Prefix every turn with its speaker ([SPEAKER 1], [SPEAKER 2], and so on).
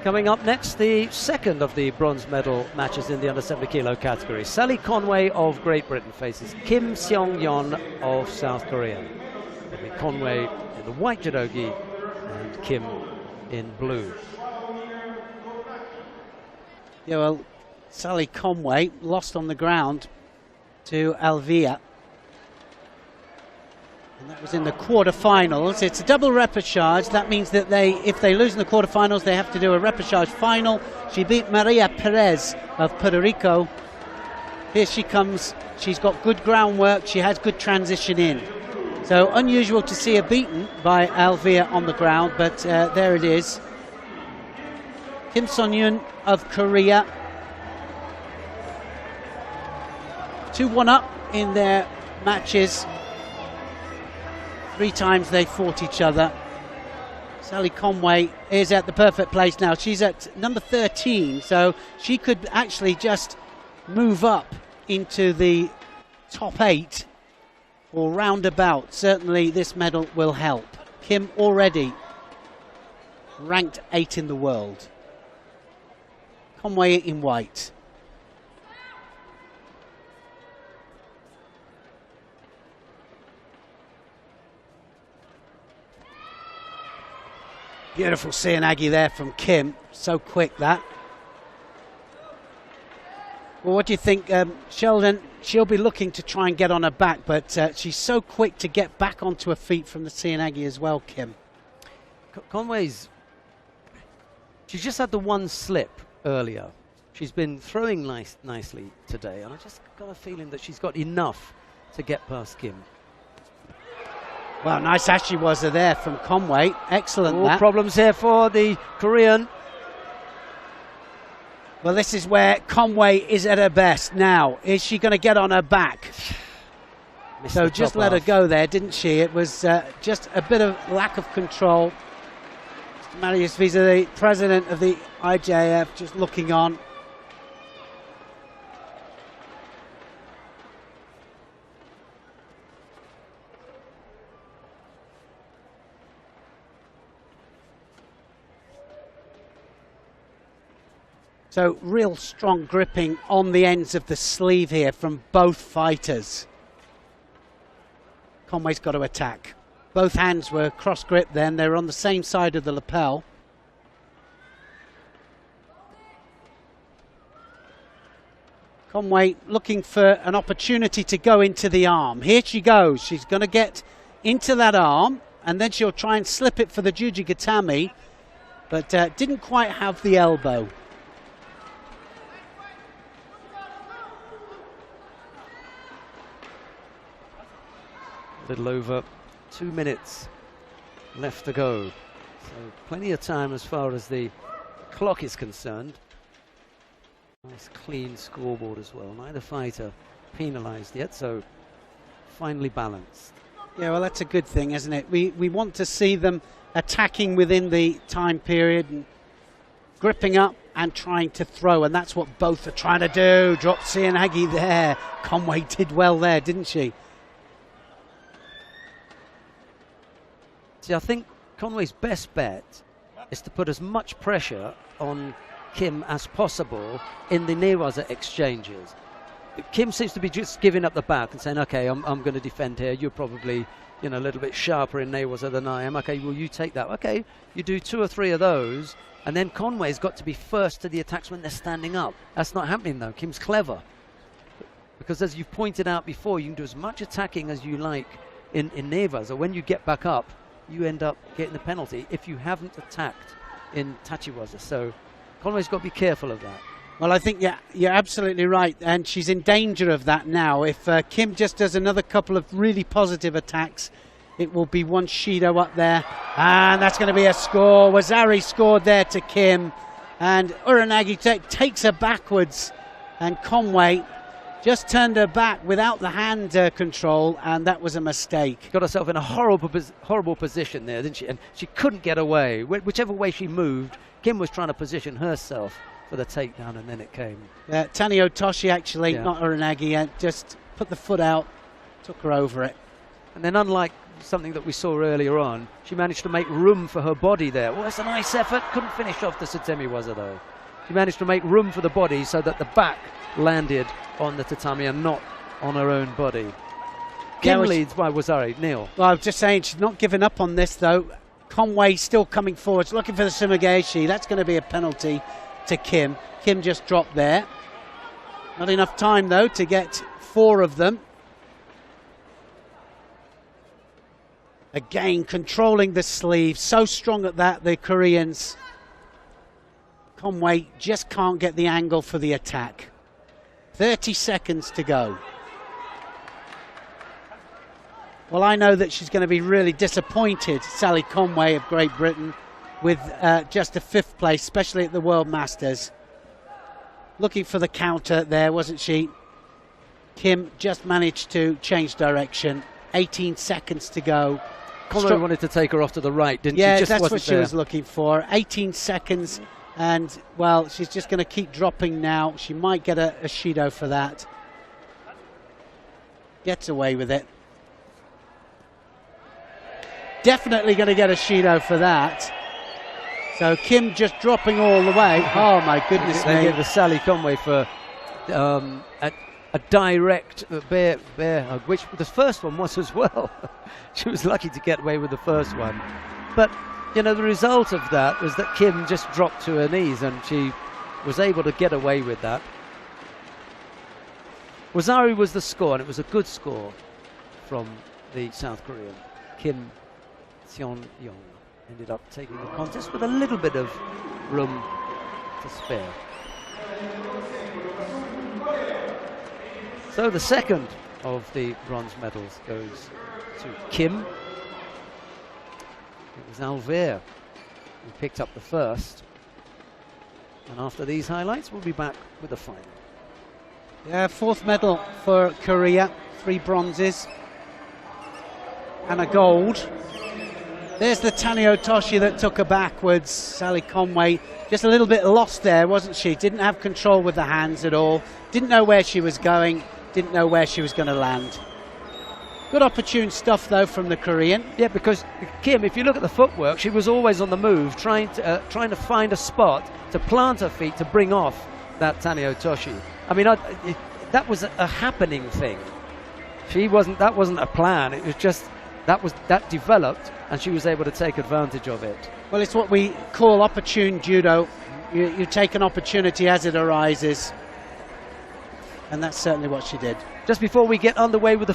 [SPEAKER 1] Coming up next, the second of the bronze medal matches in the under 70 kilo category. Sally Conway of Great Britain faces Kim Seong-yeon of South Korea. Conway in the white judogi and Kim in blue.
[SPEAKER 2] Yeah, well, Sally Conway lost on the ground to Alvia. And that was in the quarterfinals. It's a double repechage. That means that if they lose in the quarterfinals, they have to do a repechage final. She beat Maria Perez of Puerto Rico. Here she comes. She's got good groundwork. She has good transition in. So unusual to see her beaten by Alvia on the ground, but there it is. Kim Seong-yeon of Korea. 2-1 up in their matches. 3 times they fought each other. Sally Conway is at the perfect place now. She's at number 13, so she could actually just move up into the top 8 or roundabout. Certainly this medal will help. Kim already ranked 8 in the world. Conway in white. Beautiful Seonagi there from Kim. So quick that. Well, what do you think, Sheldon? She'll be looking to try and get on her back, but she's so quick to get back onto her feet from the Seonagi as well, Kim.
[SPEAKER 1] Conway's... She's just had the one slip earlier. She's been throwing nicely today, and I just got a feeling that she's got enough to get past Kim.
[SPEAKER 2] Well, nice ashiwaza there from Conway. Excellent.
[SPEAKER 1] All problems here for the Korean.
[SPEAKER 2] Well, this is where Conway is at her best now. Is she going to get on her back? So just let her go there, didn't she? It was just a bit of lack of control. Mr. Marius Visa, the president of the IJF, just looking on. So real strong gripping on the ends of the sleeve here from both fighters. Conway's got to attack. Both hands were cross grip then. They were on the same side of the lapel. Conway looking for an opportunity to go into the arm. Here she goes. She's going to get into that arm and then she'll try and slip it for the Jujigatami, but didn't quite have the elbow.
[SPEAKER 1] Little over 2 minutes left to go. So plenty of time as far as the clock is concerned. Nice clean scoreboard as well. Neither fighter penalized yet, so finely balanced.
[SPEAKER 2] Yeah, well, that's a good thing, isn't it? We want to see them attacking within the time period and gripping up and trying to throw, and that's what both are trying to do. Drop Seonagi there. Conway did well there, didn't she?
[SPEAKER 1] See, I think Conway's best bet is to put as much pressure on Kim as possible in the newaza exchanges. Kim seems to be just giving up the back and saying, okay, I'm going to defend here. You're probably, a little bit sharper in newaza than I am. Okay, well, you take that. Okay, you do 2 or 3 of those, and then Conway's got to be first to the attacks when they're standing up. That's not happening, though. Kim's clever. Because as you've pointed out before, you can do as much attacking as you like in newaza. When you get back up, you end up getting the penalty if you haven't attacked in tachiwaza. So Conway's got to be careful of that.
[SPEAKER 2] Well, I think you're absolutely right, and she's in danger of that now. If Kim just does another couple of really positive attacks, it will be one Shido up there, and that's going to be a score. Wazari scored there to Kim, and Uranagi takes her backwards, and Conway just turned her back without the hand control, and that was a mistake.
[SPEAKER 1] Got herself in a horrible position there, didn't she? And she couldn't get away. Whichever way she moved, Kim was trying to position herself for the takedown, and then it came. Tani
[SPEAKER 2] Otoshi actually, not Uranagi, just put the foot out, took her over it.
[SPEAKER 1] And then unlike something that we saw earlier on. She managed to make room for her body there. Oh, that's a nice effort. Couldn't finish off the Satemiwaza though. She managed to make room for the body so that the back landed on the tatami and not on her own body. Kim leads by Wazari. Neil.
[SPEAKER 2] Well, I was just saying she's not giving up on this though. Conway still coming forwards, looking for the sumigaeshi. That's going to be a penalty to Kim. Kim just dropped there. Not enough time though to get 4 of them. Again, controlling the sleeve, so strong at that, the Koreans. Conway just can't get the angle for the attack. 30 seconds to go. Well, I know that she's going to be really disappointed, Sally Conway of Great Britain, with just a 5th place, especially at the World Masters. Looking for the counter there, wasn't she? Kim just managed to change direction. 18 seconds to go.
[SPEAKER 1] Conway wanted to take her off to the right, didn't she?
[SPEAKER 2] Yeah,
[SPEAKER 1] Just
[SPEAKER 2] that's what she
[SPEAKER 1] there.
[SPEAKER 2] was looking for. 18 seconds, and, well, she's just going to keep dropping now. She might get a Shido for that. Gets away with it. Definitely going to get a Shido for that. So Kim just dropping all the way. Oh, my goodness me.
[SPEAKER 1] They gave the Sally Conway for a direct bear hug, which the first one was as well. She was lucky to get away with the first one. But, you know, the result of that was that Kim just dropped to her knees and she was able to get away with that. Wazari was the score, and it was a good score from the South Korean. Kim Seon-yong ended up taking the contest with a little bit of room to spare. So the second of the bronze medals goes to Kim. It was Alvear who picked up the first. And after these highlights, we'll be back with the final.
[SPEAKER 2] Yeah, 4th medal for Korea. 3 bronzes and a gold. There's the Tanio Toshi that took her backwards. Sally Conway just a little bit lost there, wasn't she? Didn't have control with the hands at all. Didn't know where she was going. Didn't know where she was going to land. Good opportune stuff though from the Korean.
[SPEAKER 1] Yeah, because Kim, if you look at the footwork, she was always on the move, trying to find a spot to plant her feet to bring off that Tanio Toshi. I mean, that was a happening thing. That wasn't a plan. It was just that developed, and she was able to take advantage of it.
[SPEAKER 2] Well, it's what we call opportune judo. You take an opportunity as it arises, and that's certainly what she did.
[SPEAKER 1] Just before we get underway with the